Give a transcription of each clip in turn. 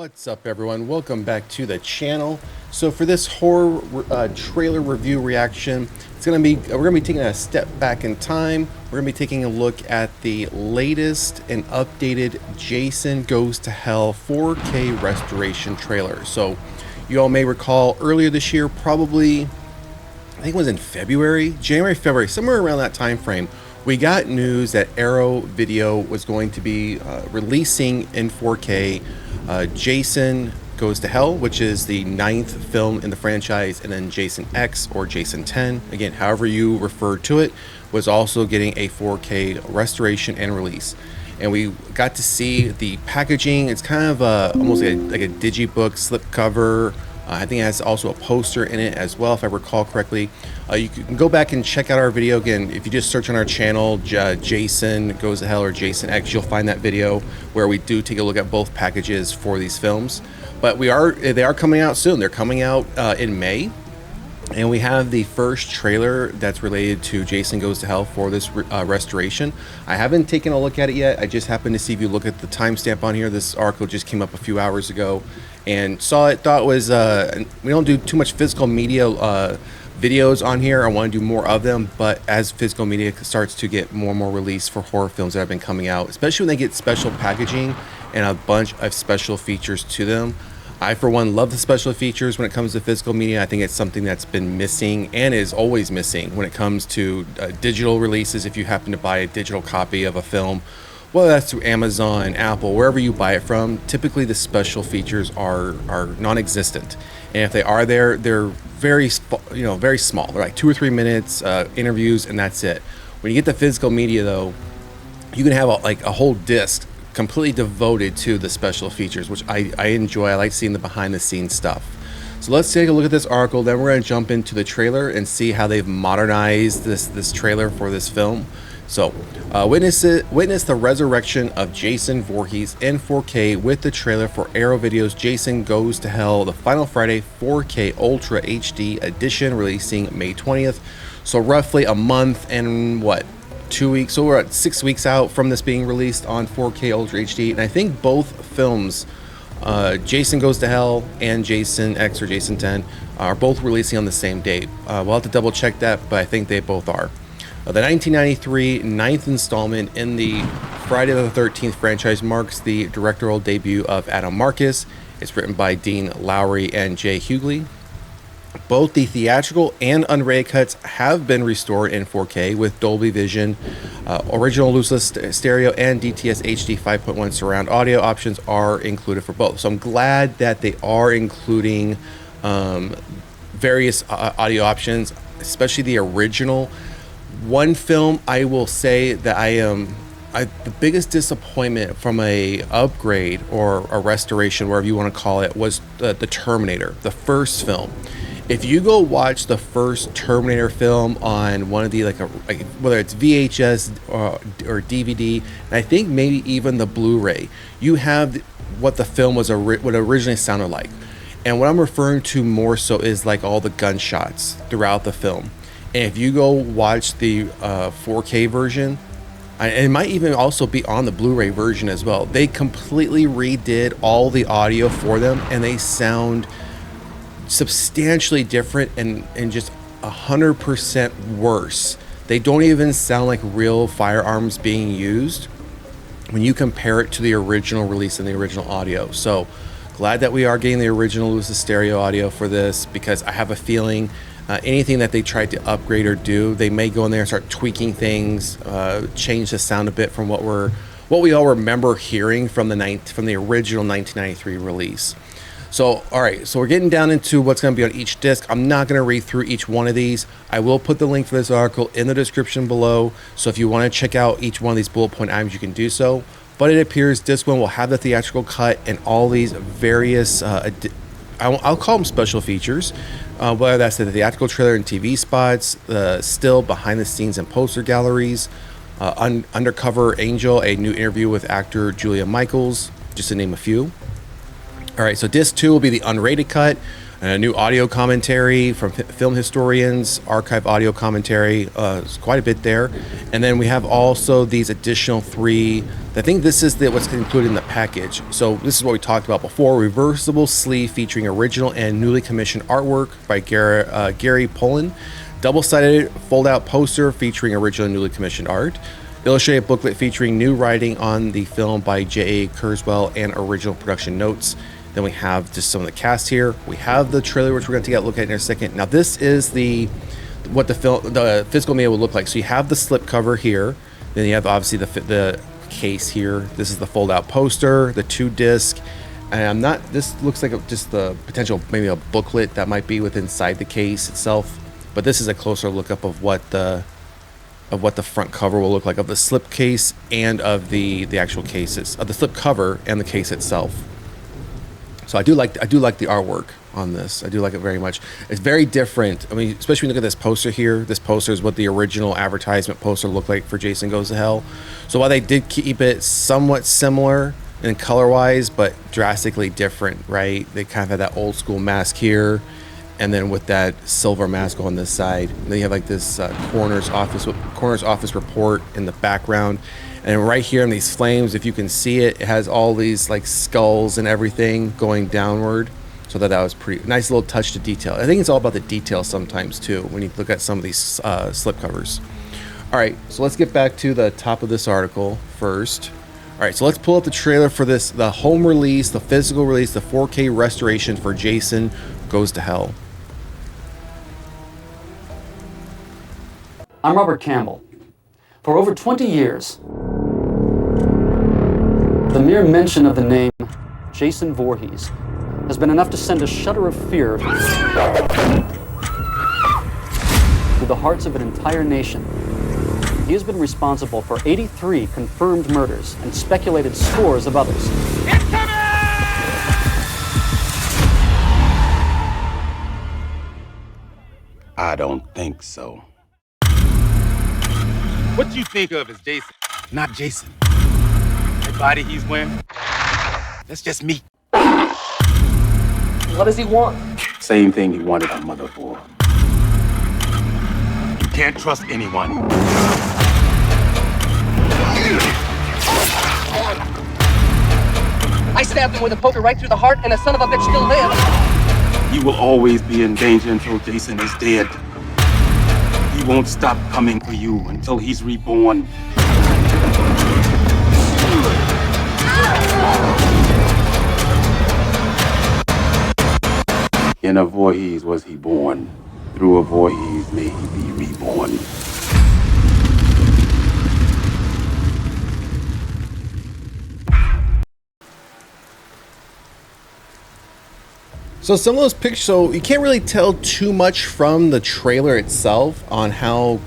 What's up, everyone? Welcome back to the channel. So for this horror trailer review reaction, we're gonna be taking a step back in time. We're gonna be taking a look at the latest and updated Jason Goes to Hell 4K restoration trailer. So you all may recall earlier this year, probably I think it was in January, February, somewhere around that time frame, we got news that Arrow Video was going to be releasing in 4K Jason Goes to Hell, which is the 9th film in the franchise, and then Jason X or Jason 10, again, however you refer to it, was also getting a 4K restoration and release. And we got to see the packaging. It's kind of almost like a digibook slipcover. I think it has also a poster in it as well, if I recall correctly. You can go back and check out our video. Again, if you just search on our channel, Jason Goes to Hell or Jason X, you'll find that video where we do take a look at both packages for these films. But they are coming out soon. They're coming out in May. And we have the first trailer that's related to Jason Goes to Hell for this restoration. I haven't taken a look at it yet. I just happened to see, if you look at the timestamp on here, this article just came up a few hours ago, and saw it, thought it was, we don't do too much physical media videos on here. I want to do more of them, but as physical media starts to get more and more released for horror films that have been coming out, especially when they get special packaging and a bunch of special features to them, I, for one, love the special features when it comes to physical media. I think it's something that's been missing and is always missing when it comes to digital releases. If you happen to buy a digital copy of a film, whether that's through Amazon, Apple, wherever you buy it from, typically the special features are non-existent. And if they are there, they're very small. They're like 2 or 3 minutes, interviews, and that's it. When you get the physical media, though, you can have a whole disc completely devoted to the special features, which I enjoy. I like seeing the behind the scenes stuff. So let's take a look at this article, then we're going to jump into the trailer and see how they've modernized this trailer for this film. So witness the resurrection of Jason Voorhees in 4K with the trailer for Arrow Video's Jason Goes to Hell, the Final Friday 4K Ultra HD edition, releasing May 20th. So roughly a month and 2 weeks, so we're at 6 weeks out from this being released on 4K Ultra HD. And I think both films, Jason Goes to Hell and Jason X or Jason 10, are both releasing on the same date. We'll have to double check that, but I think they both are. The 1993 9th installment in the Friday the 13th franchise marks the directorial debut of Adam Marcus. It's written by Dean Lowry and Jay Hughley. Both the theatrical and unrated cuts have been restored in 4K with Dolby Vision, original lossless stereo, and DTS HD 5.1 surround audio options are included for both. So I'm glad that they are including various audio options, especially the original. One film I will say that the biggest disappointment from a upgrade or a restoration, whatever you want to call it, was the Terminator, the first film. If you go watch the first Terminator film on one of the whether it's VHS or DVD, and I think maybe even the Blu-ray, you have what the film was what it originally sounded like. And what I'm referring to more so is like all the gunshots throughout the film. And if you go watch the 4K version, and it might even also be on the Blu-ray version as well, they completely redid all the audio for them, and they sound substantially different and just 100% worse. They don't even sound like real firearms being used when you compare it to the original release and the original audio. So glad that we are getting the original lossless stereo audio for this, because I have a feeling anything that they tried to upgrade or do, they may go in there and start tweaking things, change the sound a bit from what we all remember hearing from the original 1993 release. So, all right, so we're getting down into what's going to be on each disc. I'm not going to read through each one of these. I will put the link for this article in the description below. So if you want to check out each one of these bullet point items, you can do so. But it appears disc 1 will have the theatrical cut and all these various, I'll call them special features, whether that's the theatrical trailer and TV spots, still behind the scenes and poster galleries, Undercover Angel, a new interview with actor Julian, just to name a few. All right, so disc 2 will be the unrated cut. And a new audio commentary from film historians, archive audio commentary, quite a bit there. And then we have also these additional 3. I think this is what's included in the package. So this is what we talked about before: reversible sleeve featuring original and newly commissioned artwork by Gary Pullen, double-sided fold-out poster featuring original and newly commissioned art, illustrated booklet featuring new writing on the film by J.A. Kurzweil and original production notes. Then we have just some of the cast here. We have the trailer, which we're going to take a look at in a second. Now, this is what the physical media would look like. So you have the slip cover here. Then you have obviously the case here. This is the fold-out poster, the 2-disc. And this looks like just the potential, maybe a booklet that might be inside the case itself. But this is a closer look up of what the front cover will look like, of the slip case and of the actual cases, of the slip cover and the case itself. So I do like the artwork on this. I do like it very much. It's very different. I mean, especially when you look at this poster here. This poster is what the original advertisement poster looked like for Jason Goes to Hell. So while they did keep it somewhat similar in color-wise, but drastically different, right? They kind of had that old school mask here, and then with that silver mask on this side. And then you have like this coroner's office report in the background. And right here in these flames, if you can see it, it has all these like skulls and everything going downward. So that was pretty nice little touch to detail. I think it's all about the detail sometimes too when you look at some of these slip covers. All right, so let's get back to the top of this article first. All right, so let's pull up the trailer for this, the home release, the physical release, the 4K restoration for Jason Goes to Hell. I'm Robert Campbell. For over 20 years, the mere mention of the name Jason Voorhees has been enough to send a shudder of fear through the hearts of an entire nation. He has been responsible for 83 confirmed murders and speculated scores of others. I don't think so. What do you think of as Jason? Not Jason. The body he's wearing? That's just me. What does he want? Same thing he wanted our mother for. You can't trust anyone. I stabbed him with a poker right through the heart, and the son of a bitch still lives. You will always be in danger until Jason is dead. He won't stop coming for you until he's reborn. In a Voorhees was he born. Through a Voorhees may he be reborn. So some of those pictures, so you can't really tell too much from the trailer itself on how,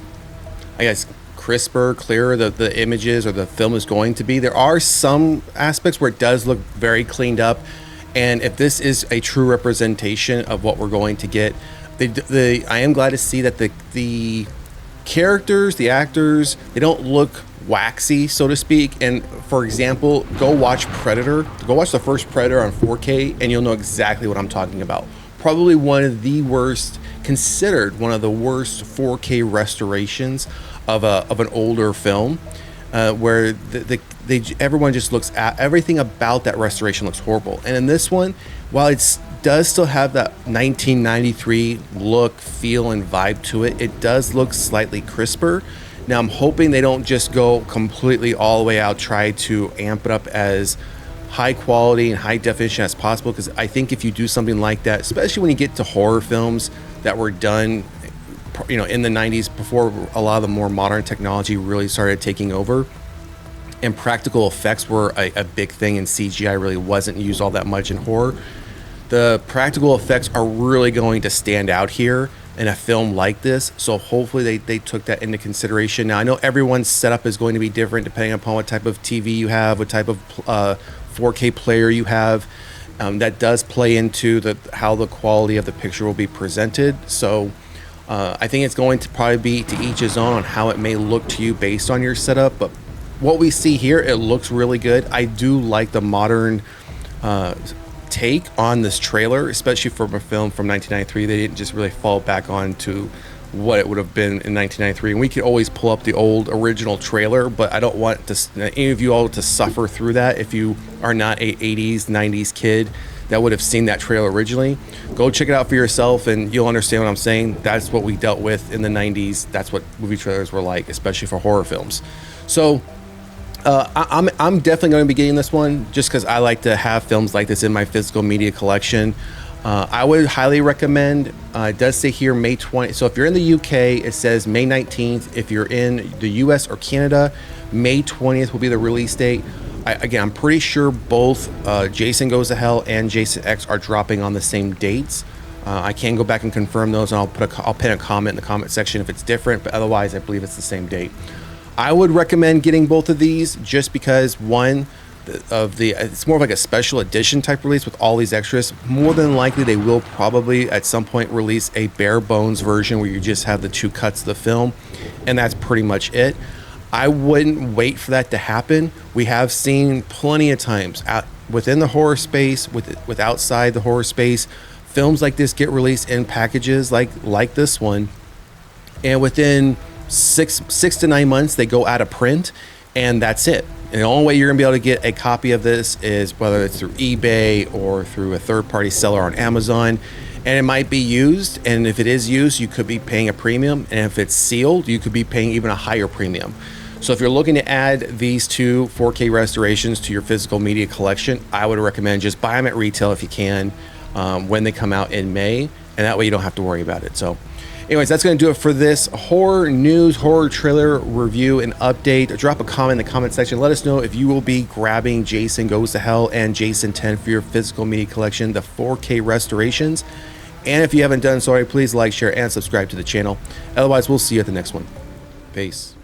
I guess, crisper, clearer the images or the film is going to be. There are some aspects where it does look very cleaned up, and if this is a true representation of what we're going to get, I am glad to see that the characters, the actors, they don't look waxy, so to speak. And for example, go watch the first Predator on 4K and you'll know exactly what I'm talking about. Probably considered one of the worst 4K restorations of an older film, where everyone just looks at everything about that restoration looks horrible. And in this one, while it does still have that 1993 look, feel, and vibe to it, it does look slightly crisper. Now, I'm hoping they don't just go completely all the way out, try to amp it up as high quality and high definition as possible, because I think if you do something like that, especially when you get to horror films that were done, in the 90s, before a lot of the more modern technology really started taking over, and practical effects were a big thing, and CGI really wasn't used all that much in horror, the practical effects are really going to stand out here in a film like this. So hopefully they took that into consideration. Now, I know everyone's setup is going to be different depending upon what type of TV you have, what type of 4K player you have. That does play into how the quality of the picture will be presented. So I think it's going to probably be to each his own on how it may look to you based on your setup. But what we see here, it looks really good. I do like the modern take on this trailer, especially from a film from 1993. They didn't just really fall back onto what it would have been in 1993. And we could always pull up the old original trailer, but I don't want any of you all to suffer through that. If you are not a 80s, 90s kid that would have seen that trailer originally, go check it out for yourself and you'll understand what I'm saying. That's what we dealt with in the 90s. That's what movie trailers were like, especially for horror films. So I'm definitely going to be getting this one just because I like to have films like this in my physical media collection. I would highly recommend, it does say here May 20th. So if you're in the UK, it says May 19th. If you're in the US or Canada, May 20th will be the release date. Again, I'm pretty sure both Jason Goes to Hell and Jason X are dropping on the same dates. I can go back and confirm those, and I'll pin a comment in the comment section if it's different, but otherwise I believe it's the same date. I would recommend getting both of these just because one, it's more of like a special edition type release with all these extras. More than likely they will probably at some point release a bare bones version where you just have the 2 cuts of the film, and that's pretty much it. I wouldn't wait for that to happen. We have seen plenty of times within the horror space, with outside the horror space, films like this get released in packages like this one, and within 6 to 9 months they go out of print, and that's it. And the only way you're gonna be able to get a copy of this is whether it's through eBay or through a third-party seller on Amazon. And it might be used, and if it is used, you could be paying a premium, and if it's sealed, you could be paying even a higher premium. So if you're looking to add these 2 4K restorations to your physical media collection, I would recommend just buy them at retail if you can, when they come out in May, and that way you don't have to worry about it. So anyways, that's going to do it for this horror news, horror trailer review and update. Drop a comment in the comment section. Let us know if you will be grabbing Jason Goes to Hell and Jason 10 for your physical media collection, the 4K restorations. And if you haven't done so already, please like, share, and subscribe to the channel. Otherwise, we'll see you at the next one. Peace.